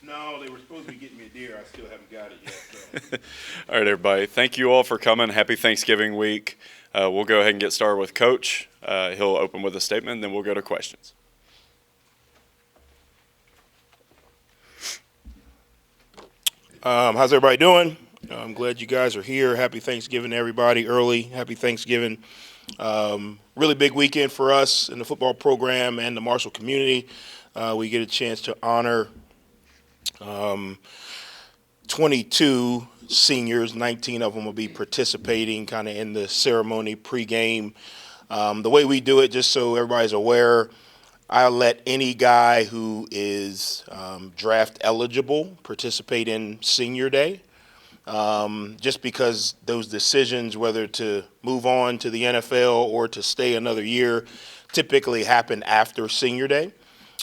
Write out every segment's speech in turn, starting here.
No, they were supposed to be getting me a deer. I still haven't got it yet. So. All right, everybody. Thank you all for coming. Happy Thanksgiving week. We'll go ahead and get started with Coach. He'll open with a statement, and then we'll go to questions. How's everybody doing? I'm glad you guys are here. Happy Thanksgiving to everybody early. Happy Thanksgiving. Really big weekend for us in the football program and the Marshall community. We get a chance to honor 22 seniors. 19 of them will be participating kind of in the ceremony pregame. The way we do it, just so everybody's aware, I let any guy who is draft eligible participate in senior day, just because those decisions, whether to move on to the NFL or to stay another year, typically happen after senior day.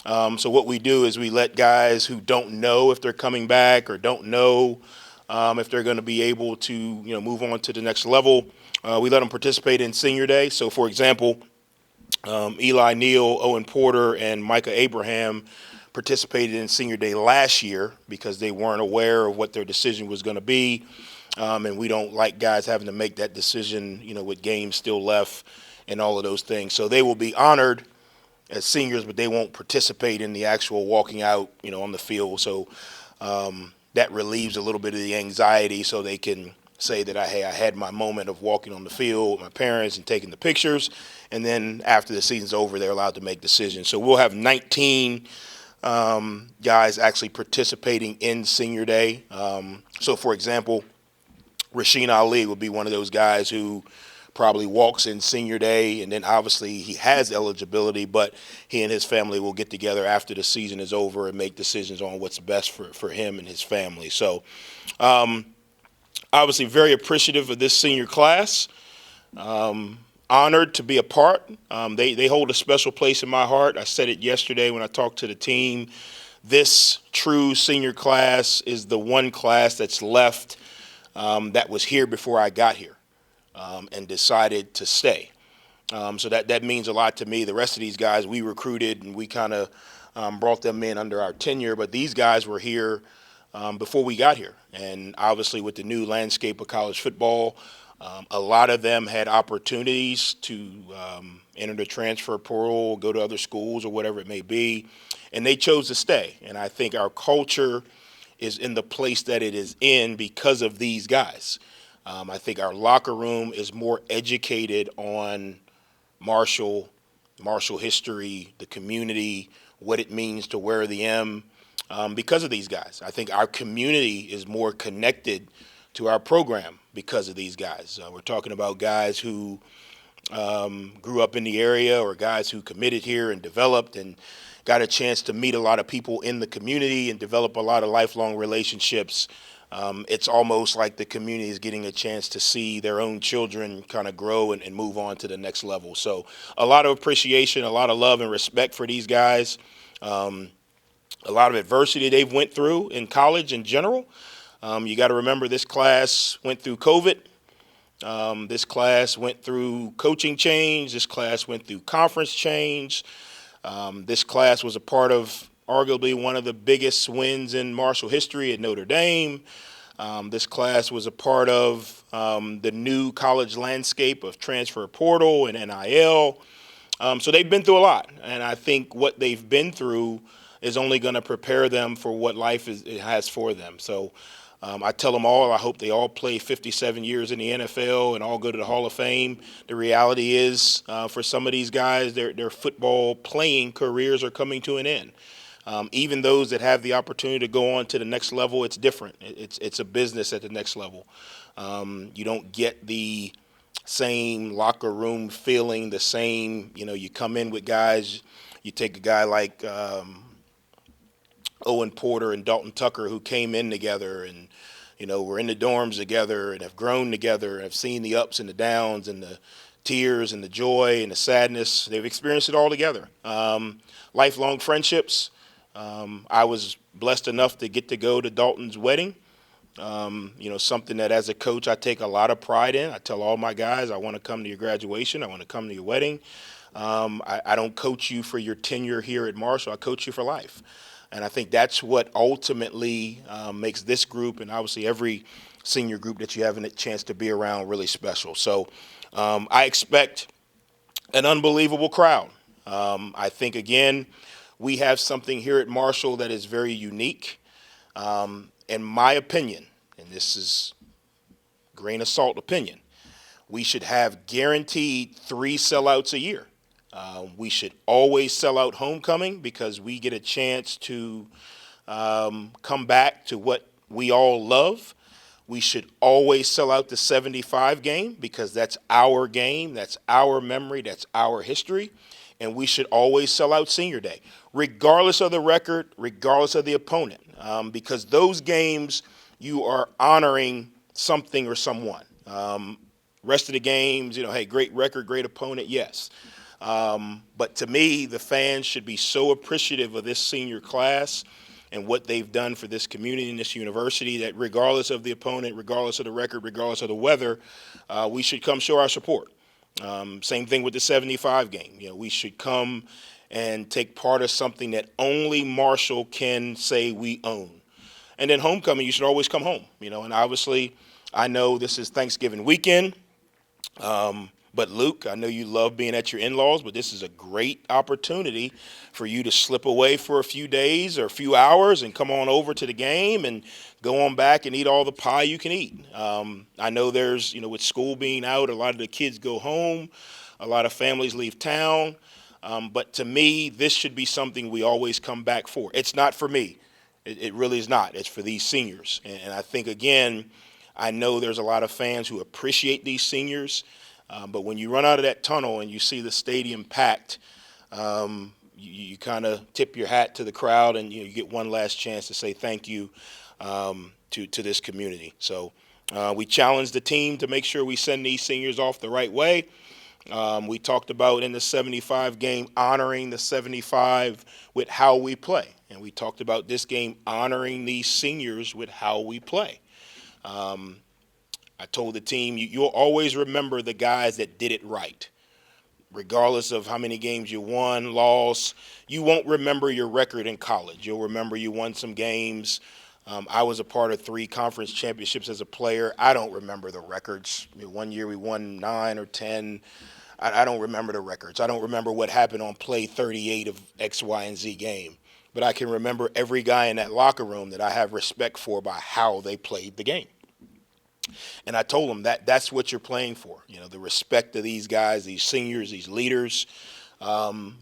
So what we do is we let guys who don't know if they're coming back or don't know if they're going to be able to move on to the next level, we let them participate in senior day. So, for example, Eli Neal, Owen Porter, and Micah Abraham participated in senior day last year because they weren't aware of what their decision was going to be. And we don't like guys having to make that decision, with games still left and all of those things. So they will be honored as seniors, but they won't participate in the actual walking out, on the field. So that relieves a little bit of the anxiety so they can say that, hey, I had my moment of walking on the field with my parents and taking the pictures. And then after the season's over, they're allowed to make decisions. So we'll have 19 guys actually participating in senior day. So, for example, Rasheen Ali would be one of those guys who probably walks in senior day, and then obviously he has eligibility, but he and his family will get together after the season is over and make decisions on what's best for him and his family. So obviously very appreciative of this senior class. Honored to be a part. They hold a special place in my heart. I said it yesterday when I talked to the team. This true senior class is the one class that's left that was here before I got here and decided to stay. So that means a lot to me. The rest of these guys we recruited and we kind of brought them in under our tenure, but these guys were here before we got here. And obviously with the new landscape of college football, a lot of them had opportunities to enter the transfer portal, go to other schools or whatever it may be, and they chose to stay. And I think our culture is in the place that it is in because of these guys. I think our locker room is more educated on Marshall history, the community, what it means to wear the M, because of these guys. I think our community is more connected to our program because of these guys. We're talking about guys who grew up in the area or guys who committed here and developed and got a chance to meet a lot of people in the community and develop a lot of lifelong relationships. It's almost like the community is getting a chance to see their own children kind of grow and move on to the next level. So a lot of appreciation, a lot of love and respect for these guys. A lot of adversity they've went through in college in general. You got to remember this class went through COVID. This class went through coaching change. This class went through conference change. This class was a part of arguably one of the biggest wins in Marshall history at Notre Dame. This class was a part of the new college landscape of transfer portal and NIL. So they've been through a lot, and I think what they've been through is only going to prepare them for what life has for them. So I tell them all, I hope they all play 57 years in the NFL and all go to the Hall of Fame. The reality is, for some of these guys, their football playing careers are coming to an end. Even those that have the opportunity to go on to the next level, it's different. It's a business at the next level. You don't get the same locker room feeling, the same, you come in with guys, you take a guy like Owen Porter and Dalton Tucker who came in together and, were in the dorms together and have grown together and have seen the ups and the downs and the tears and the joy and the sadness. They've experienced it all together. Lifelong friendships. I was blessed enough to get to go to Dalton's wedding. Something that as a coach I take a lot of pride in. I tell all my guys, I want to come to your graduation. I want to come to your wedding. I don't coach you for your tenure here at Marshall. I coach you for life. And I think that's what ultimately makes this group, and obviously every senior group that you have a chance to be around, really special. So I expect an unbelievable crowd. I think, again, we have something here at Marshall that is very unique. In my opinion, and this is grain of salt opinion, we should have guaranteed 3 sellouts a year. We should always sell out homecoming because we get a chance to come back to what we all love. We should always sell out the 75 game because that's our game, that's our memory, that's our history. And we should always sell out Senior Day, regardless of the record, regardless of the opponent, because those games you are honoring something or someone. Rest of the games, hey, great record, great opponent, yes. But to me, the fans should be so appreciative of this senior class and what they've done for this community and this university that regardless of the opponent, regardless of the record, regardless of the weather, we should come show our support. Same thing with the 75 game. We should come and take part of something that only Marshall can say we own. And then homecoming, you should always come home. And obviously I know this is Thanksgiving weekend. But Luke, I know you love being at your in-laws, but this is a great opportunity for you to slip away for a few days or a few hours and come on over to the game and go on back and eat all the pie you can eat. I know there's, with school being out, a lot of the kids go home, a lot of families leave town. But to me, this should be something we always come back for. It's not for me. It really is not. It's for these seniors. And I think, again, I know there's a lot of fans who appreciate these seniors. But when you run out of that tunnel and you see the stadium packed, you kind of tip your hat to the crowd and you get one last chance to say thank you to this community. So we challenged the team to make sure we send these seniors off the right way. We talked about in the 75 game honoring the 75 with how we play. And we talked about this game honoring these seniors with how we play. I told the team, you'll always remember the guys that did it right. Regardless of how many games you won, lost, you won't remember your record in college. You'll remember you won some games. I was a part of 3 conference championships as a player. I don't remember the records. One year we won 9 or 10. I don't remember the records. I don't remember what happened on play 38 of X, Y, and Z game. But I can remember every guy in that locker room that I have respect for by how they played the game. And I told them that's what you're playing for, the respect of these guys, these seniors, these leaders.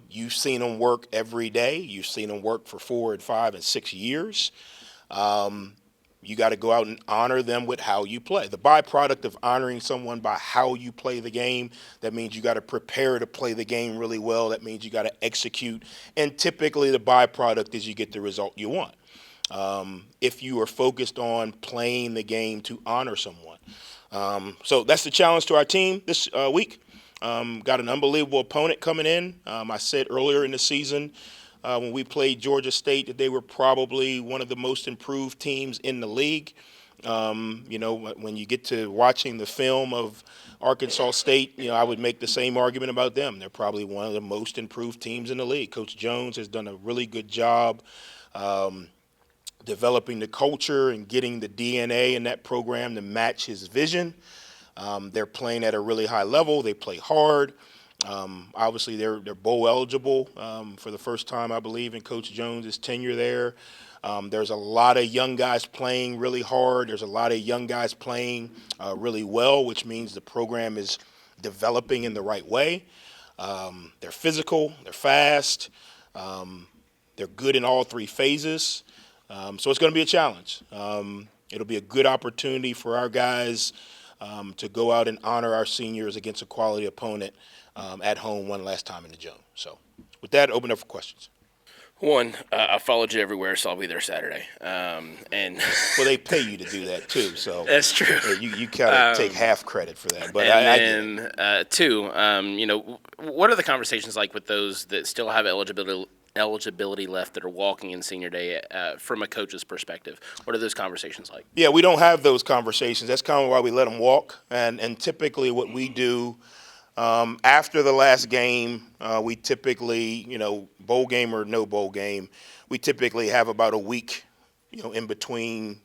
You've seen them work every day. You've seen them work for 4 and 5 and 6 years. You got to go out and honor them with how you play. The byproduct of honoring someone by how you play the game, that means you got to prepare to play the game really well. That means you got to execute. And typically the byproduct is you get the result you want. If you are focused on playing the game to honor someone. So that's the challenge to our team this week. Got an unbelievable opponent coming in. I said earlier in the season when we played Georgia State that they were probably one of the most improved teams in the league. When you get to watching the film of Arkansas State, I would make the same argument about them. They're probably one of the most improved teams in the league. Coach Jones has done a really good job developing the culture and getting the DNA in that program to match his vision. They're playing at a really high level. They play hard. Obviously, they're bowl eligible for the first time, I believe, in Coach Jones' tenure there. There's a lot of young guys playing really hard. There's a lot of young guys playing really well, which means the program is developing in the right way. They're physical. They're fast. They're good in all 3 phases. So it's going to be a challenge. It'll be a good opportunity for our guys to go out and honor our seniors against a quality opponent at home one last time in the Jones. So with that, open up for questions. One, I followed you everywhere, so I'll be there Saturday. And well, they pay you to do that too, so that's true. You kind of take half credit for that. But and then, 2, what are the conversations like with those that still have eligibility left that are walking in Senior Day from a coach's perspective? What are those conversations like? Yeah, we don't have those conversations. That's kind of why we let them walk. And typically what we do After the last game, we typically, bowl game or no bowl game, we typically have about a week, in between,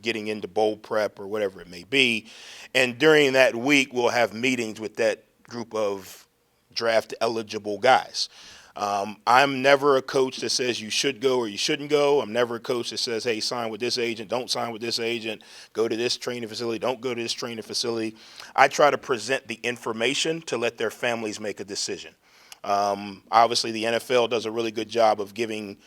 getting into bowl prep or whatever it may be. And during that week, we'll have meetings with that group of draft eligible guys. I'm never a coach that says you should go or you shouldn't go. I'm never a coach that says, hey, sign with this agent, don't sign with this agent, go to this training facility, don't go to this training facility. I try to present the information to let their families make a decision. Obviously, the NFL does a really good job of giving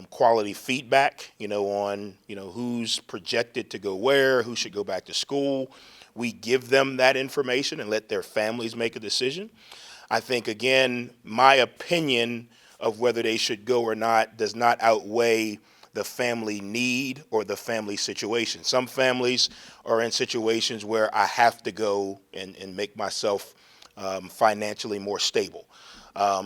quality feedback, on, who's projected to go where, who should go back to school. We give them that information and let their families make a decision. I think, again, my opinion of whether they should go or not does not outweigh the family need or the family situation. Some families are in situations where I have to go and make myself financially more stable.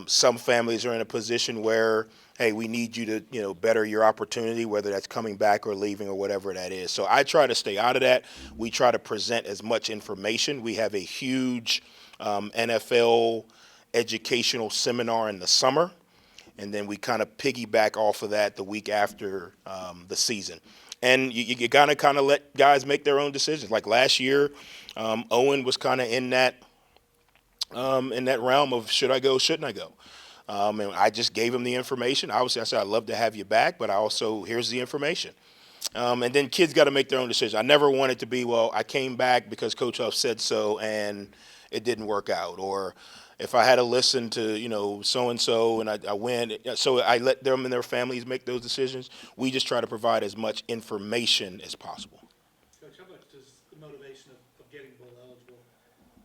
Some families are in a position where, hey, we need you to, better your opportunity, whether that's coming back or leaving or whatever that is. So I try to stay out of that. We try to present as much information. We have a huge NFL educational seminar in the summer, and then we kind of piggyback off of that the week after the season. And you gotta kind of let guys make their own decisions. Like last year, Owen was kind of in that realm of should I go, shouldn't I go? And I just gave him the information. Obviously, I said I'd love to have you back, but I also here's the information. And then kids got to make their own decision. I never wanted to be, well, I came back because Coach Huff said so, and it didn't work out, or if I had to listen to, so-and-so and I win. So I let them and their families make those decisions. We just try to provide as much information as possible. Coach, how much does the motivation of getting bowl eligible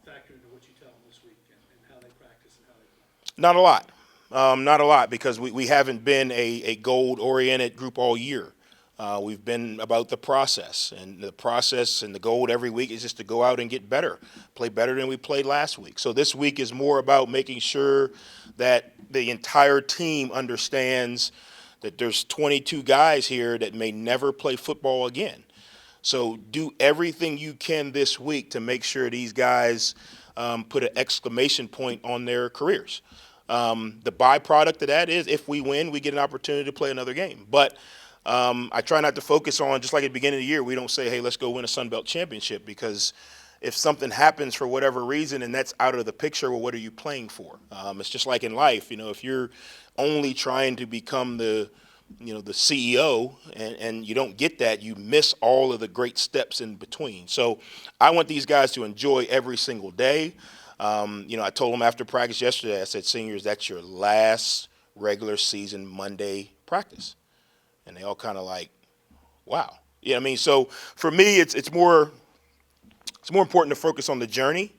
factor into what you tell them this week and how they practice and how they play? Not a lot. Not a lot, because we haven't been a gold-oriented group all year. We've been about the process, and the process and the goal every week is just to go out and get better, play better than we played last week. So this week is more about making sure that the entire team understands that there's 22 guys here that may never play football again. So do everything you can this week to make sure these guys put an exclamation point on their careers. The byproduct of that is if we win, we get an opportunity to play another game. But I try not to focus on, just like at the beginning of the year, we don't say, hey, let's go win a Sun Belt championship, because if something happens for whatever reason and that's out of the picture, well, what are you playing for? It's just like in life, if you're only trying to become the CEO and you don't get that, you miss all of the great steps in between. So I want these guys to enjoy every single day. I told them after practice yesterday, I said, seniors, that's your last regular season Monday practice. And they all kind of like, wow. Yeah, so for me, it's more important to focus on the journey,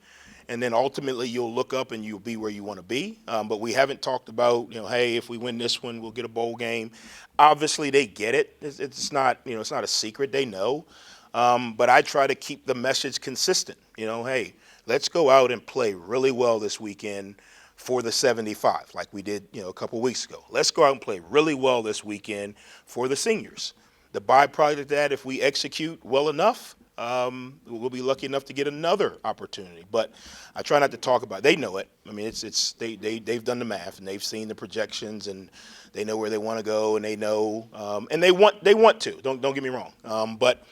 and then ultimately you'll look up and you'll be where you want to be. But we haven't talked about, hey, if we win this one, we'll get a bowl game. Obviously, they get it. It's not, it's not a secret. They know. But I try to keep the message consistent. Hey, let's go out and play really well this weekend for the 75, like we did, a couple weeks ago. Let's go out and play really well this weekend for the seniors. The byproduct of that, if we execute well enough, we'll be lucky enough to get another opportunity. But I try not to talk about it. They know it. They've done the math, and they've seen the projections, and they know where they want to go, and they know, and they want to. Don't get me wrong. But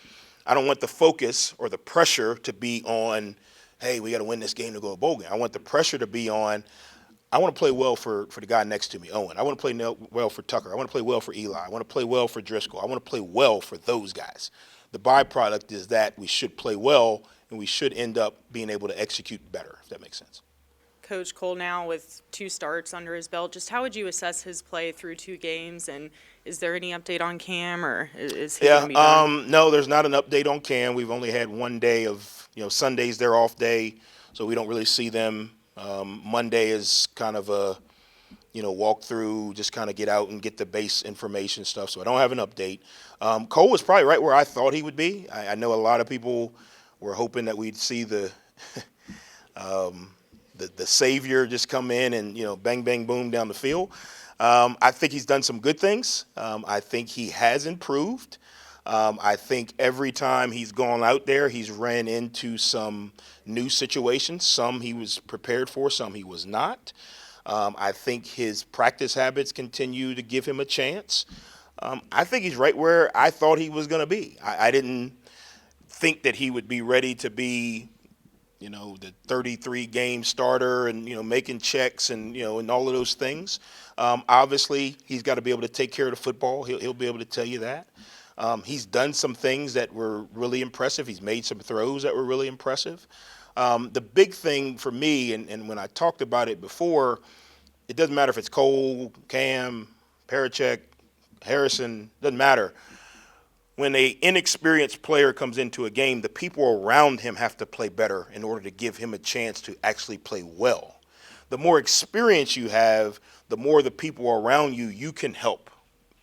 I don't want the focus or the pressure to be on, hey, we got to win this game to go to a bowl game. I want the pressure to be on, I want to play well for the guy next to me, Owen. I want to play well for Tucker. I want to play well for Eli. I want to play well for Driscoll. I want to play well for those guys. The byproduct is that we should play well, and we should end up being able to execute better, if that makes sense. Coach Cole, now with 2 starts under his belt, just how would you assess his play through 2 games? And is there any update on Cam, or is he going to be done? No, there's not an update on Cam. We've only had one day of, Sunday's their off day, so we don't really see them. Monday is kind of a, walk through, just kind of get out and get the base information stuff. So I don't have an update. Cole was probably right where I thought he would be. I know a lot of people were hoping that we'd see the savior just come in and, bang, bang, boom down the field. I think he's done some good things. I think he has improved. I think every time he's gone out there, he's ran into some new situations. Some he was prepared for, some he was not. I think his practice habits continue to give him a chance. I think he's right where I thought he was going to be. I didn't think that he would be ready to be, the 33 game starter and, making checks and, and all of those things. Obviously, he's got to be able to take care of the football. He'll be able to tell you that. He's done some things that were really impressive. He's made some throws that were really impressive. The big thing for me, and when I talked about it before, it doesn't matter if it's Cole, Cam, Parachek, Harrison, doesn't matter. When an inexperienced player comes into a game, the people around him have to play better in order to give him a chance to actually play well. The more experience you have, the more the people around you can help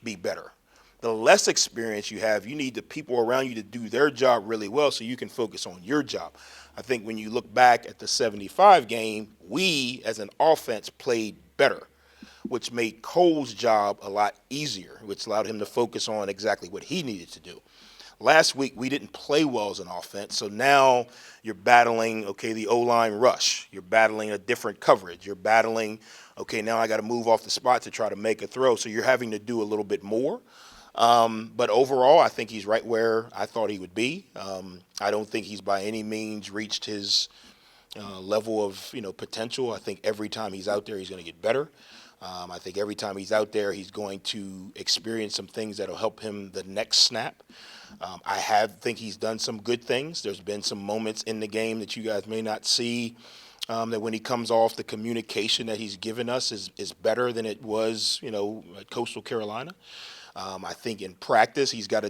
be better. The less experience you have, you need the people around you to do their job really well so you can focus on your job. I think when you look back at the 75 game, we as an offense played better, which made Cole's job a lot easier, which allowed him to focus on exactly what he needed to do. Last week, we didn't play well as an offense, so now you're battling, the O-line rush. You're battling a different coverage. You're battling, now I got to move off the spot to try to make a throw, so you're having to do a little bit more. But overall, I think he's right where I thought he would be. I don't think he's by any means reached his level of, potential. I think every time he's out there, he's going to get better. I think every time he's out there, he's going to experience some things that will help him the next snap. I think he's done some good things. There's been some moments in the game that you guys may not see, that when he comes off, the communication that he's given us is better than it was, at Coastal Carolina. I think in practice, he's got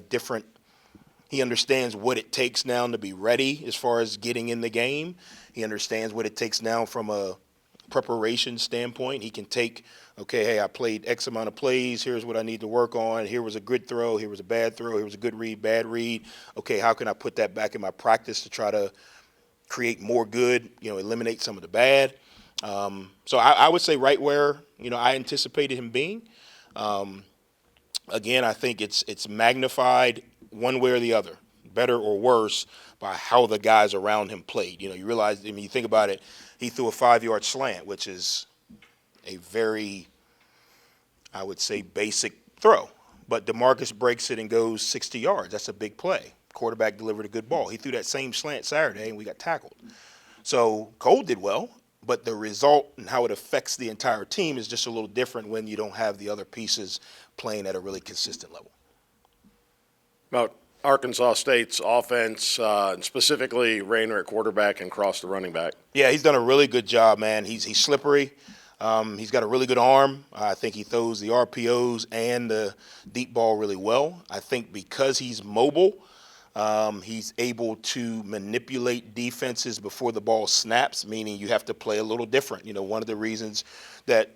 he understands what it takes now to be ready as far as getting in the game. He understands what it takes now from a preparation standpoint. He can take, hey, I played X amount of plays. Here's what I need to work on. Here was a good throw. Here was a bad throw. Here was a good read, bad read. Okay, how can I put that back in my practice to try to create more good, eliminate some of the bad? So I would say right where, I anticipated him being. Again, I think it's magnified one way or the other, better or worse, by how the guys around him played. You realize, you think about it, he threw a 5-yard slant, which is a very, I would say, basic throw. But DeMarcus breaks it and goes 60 yards. That's a big play. Quarterback delivered a good ball. He threw that same slant Saturday, and we got tackled. So Cole did well, but the result and how it affects the entire team is just a little different when you don't have the other pieces playing at a really consistent level. About Arkansas State's offense, and specifically Rayner at quarterback and Cross the running back. Yeah, he's done a really good job, man. He's slippery. He's got a really good arm. I think he throws the RPOs and the deep ball really well. I think because he's mobile, he's able to manipulate defenses before the ball snaps, meaning you have to play a little different. One of the reasons that,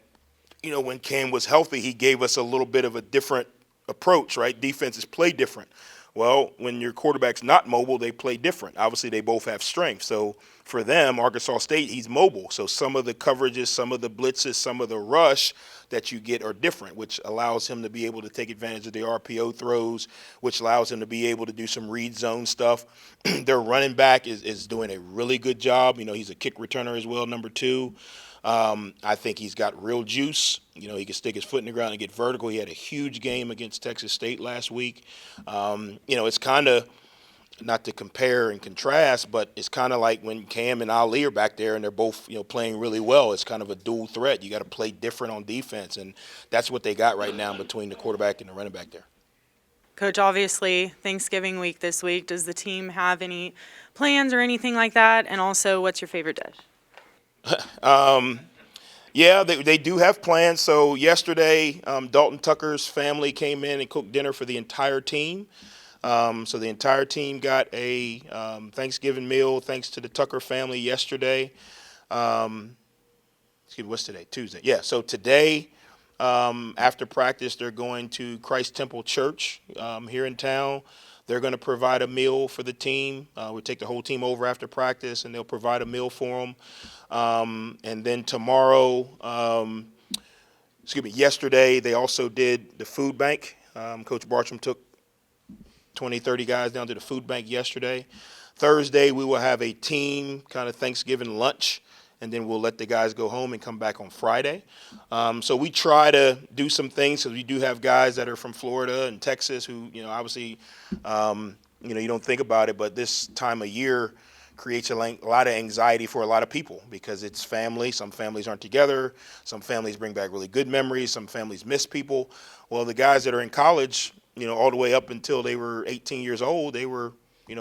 when Cam was healthy, he gave us a little bit of a different approach, right? Defenses play different. Well, when your quarterback's not mobile, they play different. Obviously, they both have strength. So for them, Arkansas State, he's mobile. So some of the coverages, some of the blitzes, some of the rush that you get are different, which allows him to be able to take advantage of the RPO throws, which allows him to be able to do some read zone stuff. Their running back is doing a really good job. He's a kick returner as well, number 2. I think he's got real juice. He can stick his foot in the ground and get vertical. He had a huge game against Texas State last week. It's kind of, not to compare and contrast, but it's kind of like when Cam and Ali are back there and they're both, playing really well. It's kind of a dual threat. You got to play different on defense, and that's what they got right now between the quarterback and the running back there. Coach, obviously, Thanksgiving week this week. Does the team have any plans or anything like that? And also, what's your favorite dish? Yeah, they do have plans. So yesterday, Dalton Tucker's family came in and cooked dinner for the entire team. So the entire team got a Thanksgiving meal thanks to the Tucker family yesterday. What's today? Tuesday. Yeah, so today, after practice, they're going to Christ Temple Church here in town. They're going to provide a meal for the team. We'll take the whole team over after practice, and they'll provide a meal for them. And then tomorrow, yesterday they also did the food bank. Coach Bartram took 20, 30 guys down to the food bank yesterday. Thursday, we will have a team kind of Thanksgiving lunch, and then we'll let the guys go home and come back on Friday. So we try to do some things because we do have guys that are from Florida and Texas who, obviously, you don't think about it, but this time of year creates a lot of anxiety for a lot of people because it's family. Some families aren't together. Some families bring back really good memories. Some families miss people. Well, the guys that are in college, all the way up until they were 18 years old, they were,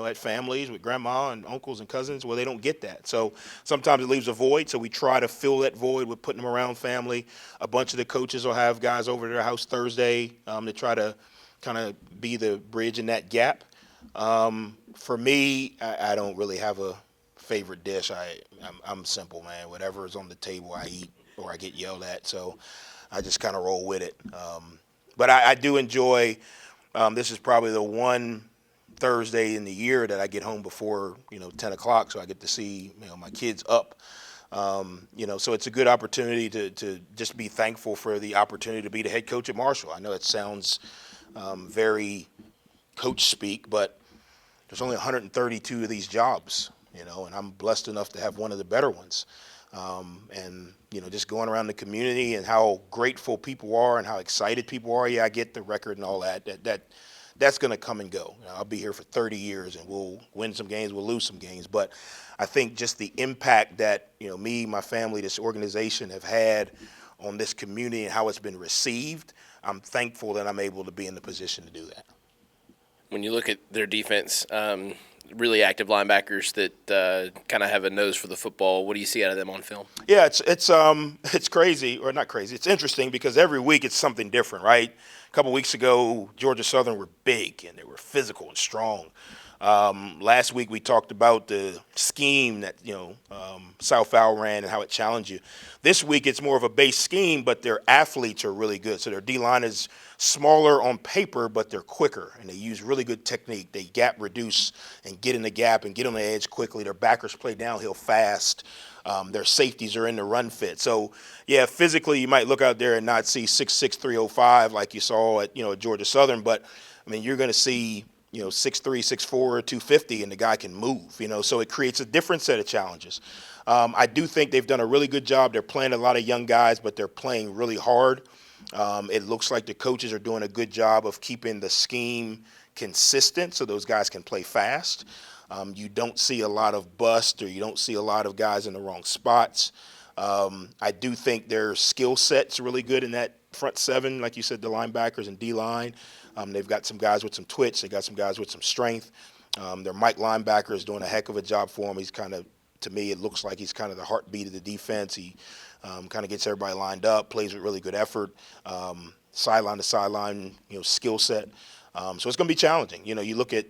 at families with grandma and uncles and cousins. Well, they don't get that. So sometimes it leaves a void. So we try to fill that void with putting them around family. A bunch of the coaches will have guys over to their house Thursday to try to kind of be the bridge in that gap. For me, I don't really have a favorite dish. I'm simple, man. Whatever is on the table, I eat or I get yelled at. So I just kind of roll with it. But I do enjoy. This is probably the one Thursday in the year that I get home before 10 o'clock, so I get to see my kids up. So it's a good opportunity to just be thankful for the opportunity to be the head coach at Marshall. I know it sounds very coach speak, but there's only 132 of these jobs, and I'm blessed enough to have one of the better ones. And just going around the community and how grateful people are and how excited people are. Yeah, I get the record and all that. That's going to come and go. I'll be here for 30 years, and we'll win some games, we'll lose some games. But I think just the impact that me, my family, this organization have had on this community and how it's been received, I'm thankful that I'm able to be in the position to do that. When you look at their defense, really active linebackers that kind of have a nose for the football, what do you see out of them on film? Yeah, it's crazy, or not crazy. It's interesting because every week it's something different, right? A couple weeks ago, Georgia Southern were big and they were physical and strong. Last week we talked about the scheme that South Al ran and how it challenged you. This week it's more of a base scheme, but their athletes are really good. So their D-line is smaller on paper, but they're quicker and they use really good technique. They gap reduce and get in the gap and get on the edge quickly. Their backers play downhill fast. Their safeties are in the run fit. So, yeah, physically you might look out there and not see 6'6", 305 like you saw at Georgia Southern, but I mean you're going to see 6'3", 6'4", 250, and the guy can move. So it creates a different set of challenges. I do think they've done a really good job. They're playing a lot of young guys, but they're playing really hard. It looks like the coaches are doing a good job of keeping the scheme consistent so those guys can play fast. You don't see a lot of bust or you don't see a lot of guys in the wrong spots. I do think their skill set's really good in that front seven, like you said, the linebackers and D-line. They've got some guys with some twitch. They got some guys with some strength. Their Mike linebacker is doing a heck of a job for him. He's kind of, to me, it looks like he's kind of the heartbeat of the defense. He kind of gets everybody lined up, plays with really good effort, sideline to sideline, skill set. So it's going to be challenging. You look at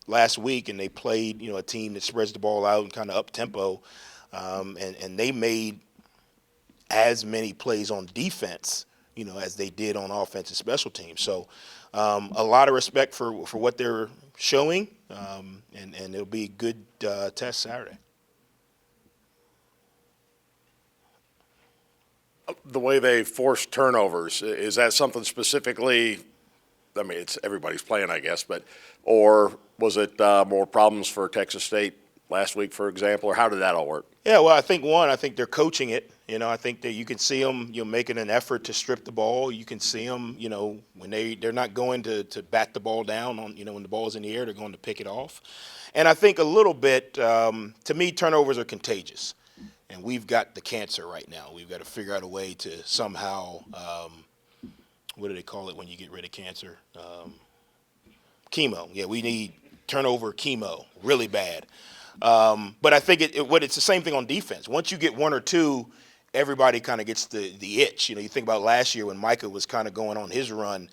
last week and they played, a team that spreads the ball out and kind of up tempo, and they made as many plays on defense, as they did on offense and special teams. So a lot of respect for what they're showing, and it'll be a good test Saturday. The way they force turnovers, is that something specifically, I mean, it's everybody's playing, I guess, or was it more problems for Texas State last week, for example, or how did that all work? Yeah, well, I think they're coaching it. I think that you can see them, making an effort to strip the ball. You can see them, when they're not going to bat the ball down on, when the ball's in the air, they're going to pick it off. And I think a little bit, to me, turnovers are contagious. And we've got the cancer right now. We've got to figure out a way to somehow, what do they call it when you get rid of cancer? Chemo. Yeah, we need turnover chemo really bad. But I think it's the same thing on defense. Once you get one or two, everybody kind of gets the itch. You think about last year when Micah was kind of going on his run.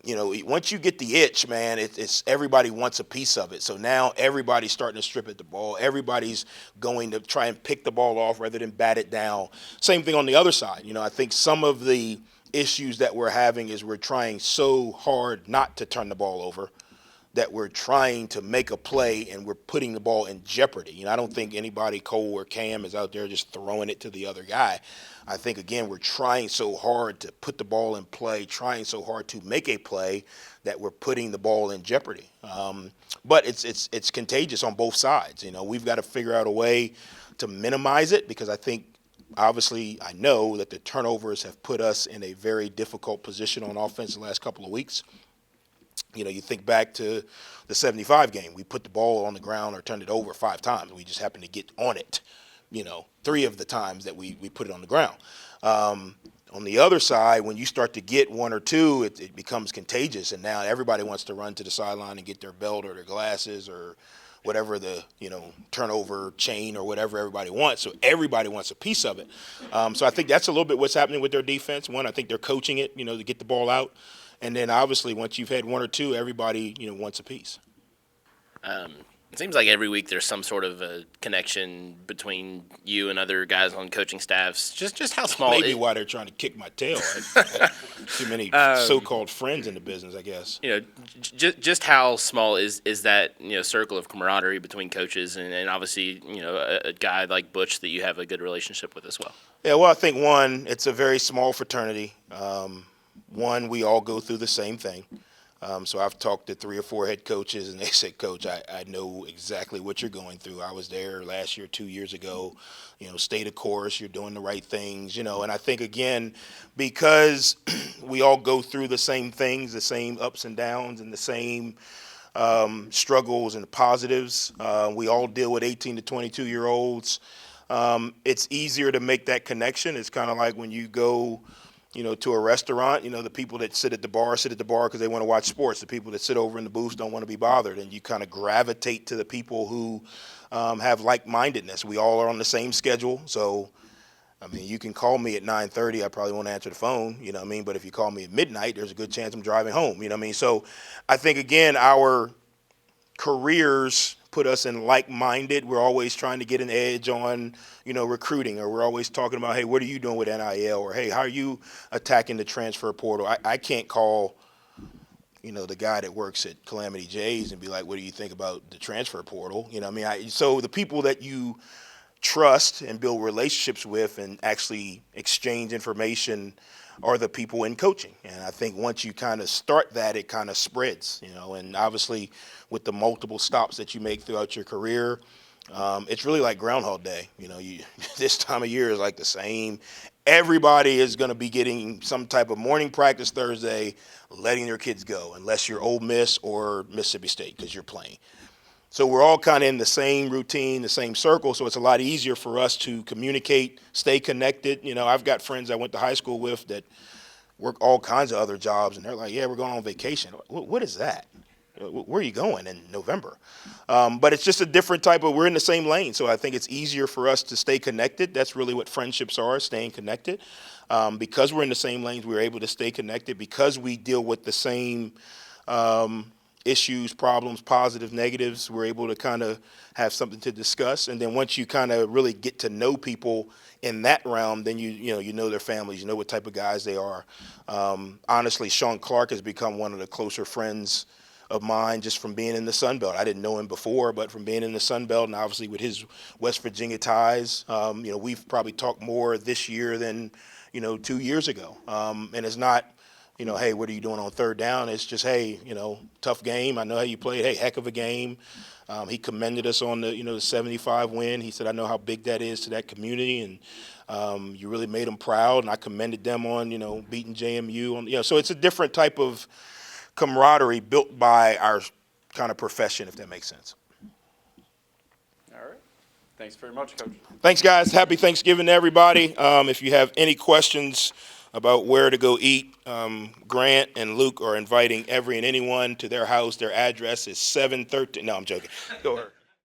Once you get the itch, man, it's everybody wants a piece of it. So now everybody's starting to strip at the ball. Everybody's going to try and pick the ball off rather than bat it down. Same thing on the other side. I think some of the issues that we're having is we're trying so hard not to turn the ball over that we're trying to make a play and we're putting the ball in jeopardy. You know, I don't think anybody, Cole or Cam, is out there just throwing it to the other guy. I think, again, we're trying so hard to put the ball in play, trying so hard to make a play that we're putting the ball in jeopardy. But it's contagious on both sides. You know, we've got to figure out a way to minimize it, because I think, obviously, I know that the turnovers have put us in a very difficult position on offense the last couple of weeks. You know, you think back to the 75 game. We put the ball on the ground or turned it over 5 times. We just happened to get on it, 3 of the times that we put it on the ground. On the other side, when you start to get 1 or 2, it becomes contagious, and now everybody wants to run to the sideline and get their belt or their glasses or whatever the turnover chain or whatever everybody wants. So everybody wants a piece of it. So I think that's a little bit what's happening with their defense. One, I think they're coaching it, to get the ball out. And then obviously once you've had 1 or 2, everybody, wants a piece. It seems like every week there's some sort of a connection between you and other guys on coaching staffs. Just how small Maybe why they're trying to kick my tail. Too many so-called friends in the business, I guess. Just how small is that circle of camaraderie between coaches and obviously a guy like Butch that you have a good relationship with as well. Yeah, well, I think one, it's a very small fraternity. One, we all go through the same thing. So I've talked to 3 or 4 head coaches, and they said, Coach, I know exactly what you're going through. I was there last year, 2 years ago. Stay the course. You're doing the right things, And I think, again, because we all go through the same things, the same ups and downs, and the same struggles and positives. We all deal with 18 to 22-year-olds. It's easier to make that connection. It's kind of like when you go to a restaurant, the people that sit at the bar because they want to watch sports. The people that sit over in the booths don't want to be bothered. And you kind of gravitate to the people who have like-mindedness. We all are on the same schedule. So, you can call me at 9:30. I probably won't answer the phone, But if you call me at midnight, there's a good chance I'm driving home, So I think, again, our careers put us in like-minded. We're always trying to get an edge on, recruiting, or we're always talking about, hey, what are you doing with NIL? Or, hey, how are you attacking the transfer portal? I can't call, the guy that works at Calamity J's and be like, what do you think about the transfer portal? So the people that you trust and build relationships with and actually exchange information are the people in coaching. And I think once you kind of start that, it kind of spreads, and obviously with the multiple stops that you make throughout your career, it's really like Groundhog Day. This time of year is like the same. Everybody is going to be getting some type of morning practice Thursday, letting their kids go, unless you're Ole Miss or Mississippi State because you're playing. So we're all kind of in the same routine, the same circle, so it's a lot easier for us to communicate, stay connected. I've got friends I went to high school with that work all kinds of other jobs, and they're like, yeah, we're going on vacation. What is that? Where are you going in November? But it's just a different type of, we're in the same lane, so I think it's easier for us to stay connected. That's really what friendships are, staying connected. Because we're in the same lanes, we're able to stay connected because we deal with the same issues, problems, positive, negatives. We're able to kind of have something to discuss. And then once you kind of really get to know people in that realm, then you know their families, you know what type of guys they are. Honestly, Sean Clark has become one of the closer friends of mine just from being in the Sun Belt. I didn't know him before, but from being in the Sun Belt and obviously with his West Virginia ties, we've probably talked more this year than 2 years ago. And it's not, hey, what are you doing on third down? It's just, hey, tough game. I know how you played. Hey, heck of a game. He commended us on the 75 win. He said, I know how big that is to that community, and you really made them proud. And I commended them on, beating JMU. So it's a different type of camaraderie built by our kind of profession, if that makes sense. All right. Thanks very much, Coach. Thanks, guys. Happy Thanksgiving to everybody. If you have any questions about where to go eat, Grant and Luke are inviting every and anyone to their house. Their address is 713. No, I'm joking. Go ahead.